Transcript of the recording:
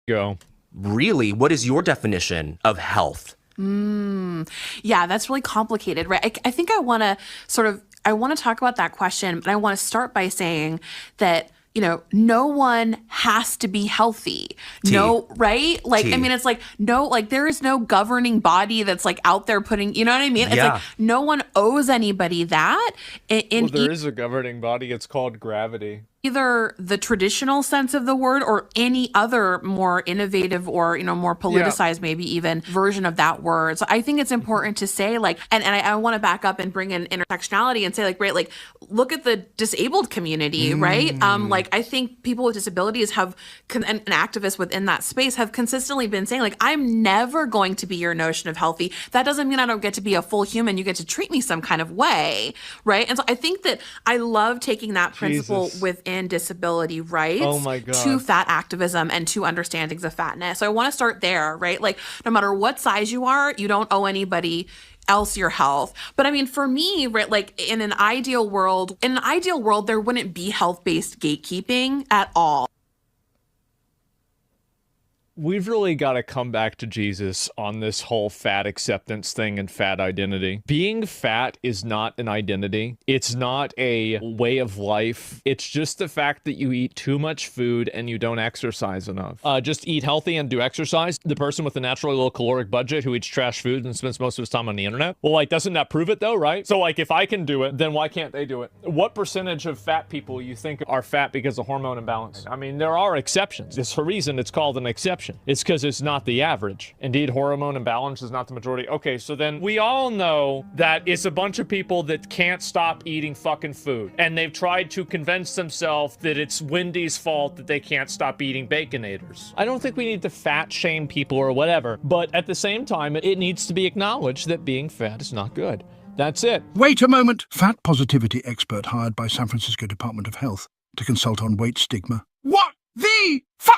Go. Really? What is your definition of health? Yeah, that's really complicated, right? I think I want to talk about that question, but I want to start by saying that, no one has to be healthy. T. No, right? Like, T. I mean, it's like, no, like there is no governing body that's like out there putting, you know what I mean? It's Yeah. like no one owes anybody that. Well, there is a governing body. It's called gravity. Either the traditional sense of the word or any other more innovative or more politicized maybe even version of that word. So I think it's important to say like, and I want to back up and bring in intersectionality and say like, right, like look at the disabled community, right? Like I think people with disabilities have and activists within that space have consistently been saying like, I'm never going to be your notion of healthy. That doesn't mean I don't get to be a full human. You get to treat me some kind of way, right? And so I think that I love taking that principle Jesus. within disability rights Oh my God. to fat activism and to understandings of fatness. So I want to start there, right? Like no matter what size you are, you don't owe anybody else your health. But I mean, for me, right, like in an ideal world, there wouldn't be health-based gatekeeping at all. We've really got to come back to Jesus on this whole fat acceptance thing and fat identity. Being fat is not an identity. It's not a way of life. It's just the fact that you eat too much food and you don't exercise enough. Just eat healthy and do exercise. The person with a naturally low caloric budget who eats trash food and spends most of his time on the internet. Well, like, doesn't that prove it though, right? So like, if I can do it, then why can't they do it? What percentage of fat people you think are fat because of hormone imbalance? I mean, there are exceptions. It's a reason it's called an exception. It's because it's not the average. Indeed, hormone imbalance is not the majority. Okay, so then we all know that it's a bunch of people that can't stop eating fucking food. And they've tried to convince themselves that it's Wendy's fault that they can't stop eating Baconators. I don't think we need to fat shame people or whatever, but at the same time, it needs to be acknowledged that being fat is not good. That's it. Wait a moment. Fat positivity expert hired by San Francisco Department of Health to consult on weight stigma. What the fuck?